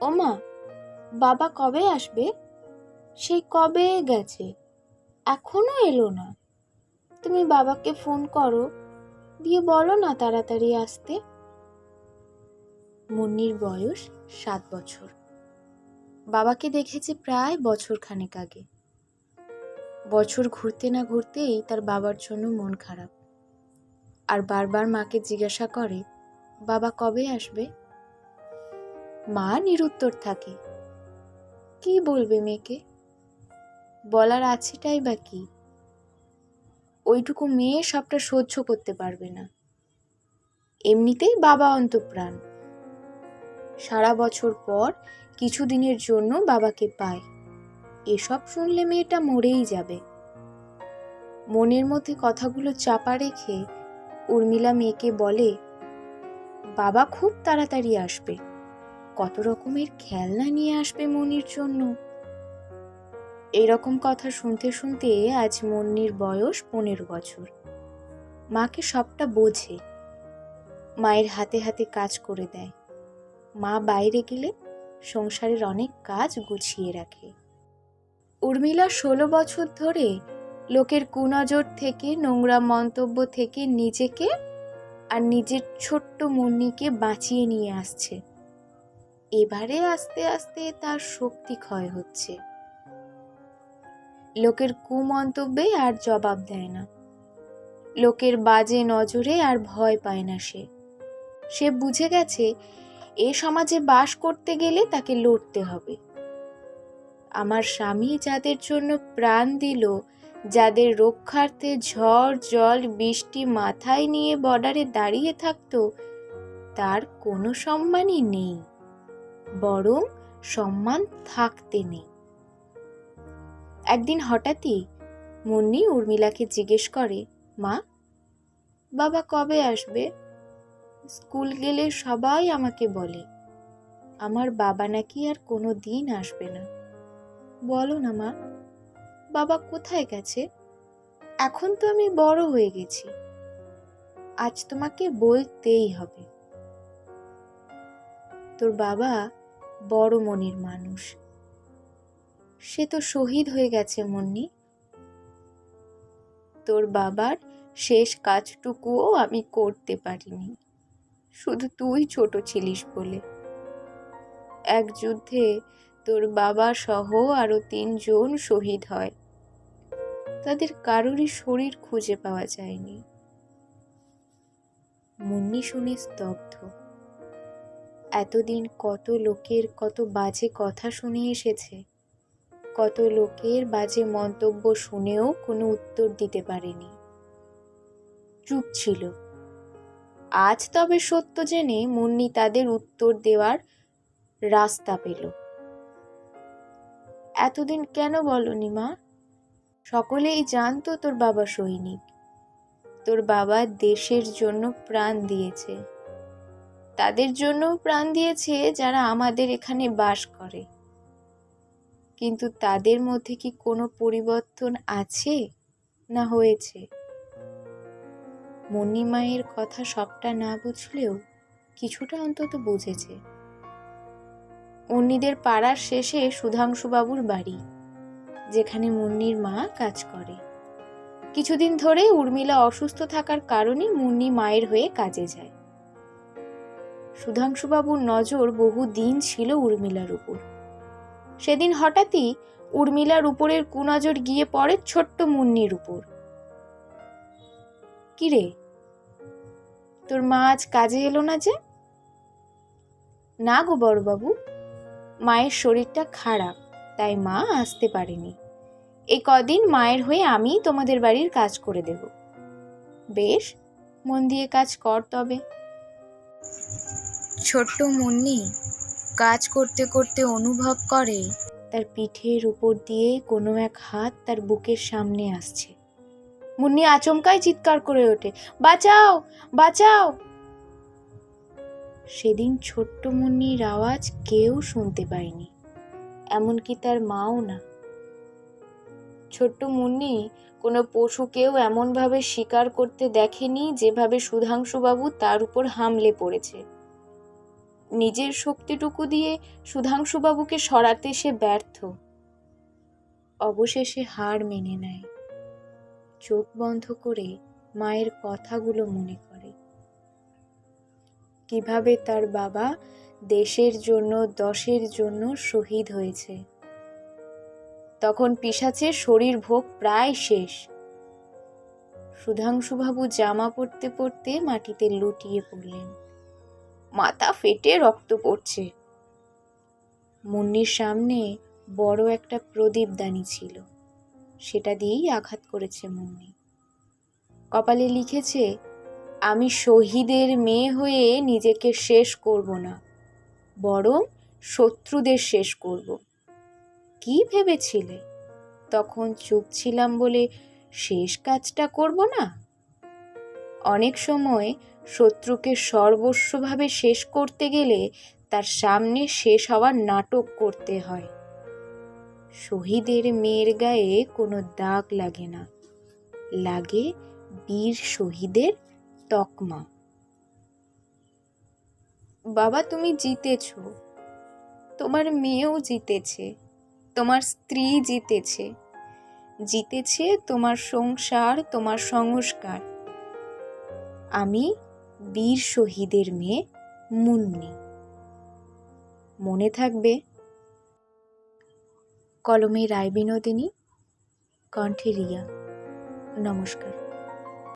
ওমা, বাবা কবে আসবে? সেই কবে গেছে, এখনো এলো না। তুমি বাবাকে ফোন করো, দিয়ে বলো না তাড়াতাড়ি আসতে। মুন্নির বয়স 7 বছর। বাবাকে দেখেছে প্রায় বছরখানেক আগে। বছর ঘুরতে না ঘুরতেই তার বাবার জন্য মন খারাপ, আর বারবার মাকে জিজ্ঞাসা করে বাবা কবে আসবে। মা নিরুত্তর থাকে। কি বলবে মেয়েকে? বলার আছেটাই বা কি? ওইটুকু মেয়ে সবটা সহ্য করতে পারবে না। এমনিতেই বাবা অন্তঃপ্রাণ। সারা বছর পর কিছুদিনের জন্য বাবাকে পায়, এসব শুনলে মেয়েটা মরেই যাবে। মনের মধ্যে কথাগুলো চাপা রেখে উর্মিলা মেয়েকে বলে, বাবা খুব তাড়াতাড়ি আসবে, কত রকমের খেলনা নিয়ে আসবে মনির জন্য। এরকম কথা শুনতে শুনতে আজ মুন্নির বয়স 15 বছর। মাকে সবটা বোঝে, মায়ের হাতে হাতে কাজ করে দেয়। মা বাইরে গেলে সংসারের অনেক কাজ গুছিয়ে রাখে। উর্মিলা 16 বছর ধরে লোকের কুনজর থেকে, নোংরা মন্তব্য থেকে নিজেকে আর নিজের ছোট্ট মুন্নিকে বাঁচিয়ে নিয়ে আসছে। এবারে আস্তে আস্তে তার শক্তি ক্ষয় হচ্ছে। লোকের কুমন্তব্যে আর জবাব দেয় না, লোকের বাজে নজরে আর ভয় পায় না। সে বুঝে গেছে এ সমাজে বাস করতে গেলে তাকে লড়তে হবে। আমার স্বামী যাদের জন্য প্রাণ দিল, যাদের রক্ষার্থে ঝড় জল বৃষ্টি মাথায় নিয়ে বর্ডারে দাঁড়িয়ে থাকতো, তার কোনো সম্মানই নেই, বরং সম্মান থাকতে নেই। একদিন হঠাৎই মুন্নি উর্মিলাকে জিজ্ঞেস করে, মা, বাবা কবে আসবে? স্কুল গেলে সবাই আমাকে বলে আমার বাবা নাকি আর কোনো দিন আসবে না। বলো না মা, বাবা কোথায় গেছে? এখন তো আমি বড় হয়ে গেছি, আজ তোমাকে বলতেই হবে। তোর বাবা বড় মনের মানুষ, সে তো শহীদ হয়ে গেছে মুন্নি। তোর বাবার শেষ কাজটুকুও আমি করতে পারিনি, শুধু তুই ছোট ছিলিস বলে। এক যুদ্ধে তোর বাবা সহ আরো 3 জন শহীদ হয়, তাদের কারোরই শরীর খুঁজে পাওয়া যায়নি। মুন্নি শুনে স্তব্ধ। এতদিন কত লোকের কত বাজে কথা শুনে এসেছে, কত লোকের বাজে মন্তব্য শুনেও কোনো উত্তর দিতে পারেনি, চুপ ছিল। আজ তবে সত্য জেনে মুন্নি তাদের উত্তর দেওয়ার রাস্তা পেল। এতদিন কেন বলনি মা? সকলেই জানতো তোর বাবা সৈনিক, তোর বাবা দেশের জন্য প্রাণ দিয়েছে, তাদের জন্য প্রাণ দিয়েছে যারা আমাদের এখানে বাস করে। কিন্তু তাদের মধ্যে কি কোনো পরিবর্তন আছে না হয়েছে? মুন্নি মায়ের কথা সবটা না বুঝলেও কিছুটা অন্তত বুঝেছে। মুন্নিদের পাড়ার শেষে সুধাংশুবাবুর বাড়ি, যেখানে মুন্নির মা কাজ করে। কিছুদিন ধরে উর্মিলা অসুস্থ থাকার কারণে মুন্নি মায়ের হয়ে কাজে যায়। সুধাংশুবাবুর নজর বহু দিন ছিল উর্মিলার উপর। সেদিন হঠাৎই উর্মিলার উপরের কুনজর গিয়ে পড়ে ছোট্ট মুন্নির উপর। কিরে, তোর মা আজ কাজে এলো না যে? না গো বড়বাবু, মায়ের শরীরটা খারাপ, তাই মা আসতে পারেনি। এই কদিন মায়ের হয়ে আমি তোমাদের বাড়ির কাজ করে দেব। বেশ, মন দিয়ে কাজ কর তবে। ছোট্ট মুন্নি কাজ করতে করতে অনুভব করে তার পিঠের উপর দিয়ে কোনো এক হাত তার বুকের সামনে আসছে। মুন্নি আচমকাই চিৎকার করে ওঠে, বাঁচাও, বাঁচাও! সেদিন ছোট্ট মুন্নির আওয়াজ কেউ শুনতে পায়নি, এমনকি তার মাও না। ছোট্ট মুন্নি কোনো পশুকেও এমনভাবে শিকার করতে দেখেনি যেভাবে সুধাংশুবাবু তার উপর হামলে পড়েছে। নিজের শক্তিটুকু দিয়ে সুধাংশুবাবুকে সরাতে সে ব্যর্থ। অবশেষে হার মেনে নেয়, চোখ বন্ধ করে মায়ের কথাগুলো মনে করে। কিভাবে তার বাবা দেশের জন্য, দশের জন্য শহীদ হয়েছে। তখন পিশাচের শরীর ভোগ প্রায় শেষ। সুধাংশুবাবু জামা পরতে পরতে মাটিতে লুটিয়ে পড়লেন। মাথা ফেটে রক্ত পড়ছে। মুন্নির সামনে বড় একটা প্রদীপদানি ছিল, সেটা দিয়েই আঘাত করেছে মুন্নি। কপালে লিখেছে, আমি শহীদের মেয়ে হয়ে নিজেকে শেষ করব না, বরং শত্রুদের শেষ করব। কি ভেবেছিলে তখন চুপ ছিলাম বলে শেষ কাজটা করব না? অনেক সময় শত্রুকে সর্বস্বভাবে শেষ করতে গেলে তার সামনে শেষ হওয়ার নাটক করতে হয়। শহীদের মেয়ের গায়ে কোনো দাগ লাগে না, লাগে বীর শহীদের তকমা। বাবা, তুমি জিতেছ, তোমার মেয়েও জিতেছে, তোমার স্ত্রী জিতেছে, জিতেছে তোমার সংসার, তোমার সংস্কার। আমি বীর শহীদের মেয়ে মুন্নি। মনে থাকবে। কলমে রায় বিনোদিনী, কণ্ঠে রিয়া। নমস্কার।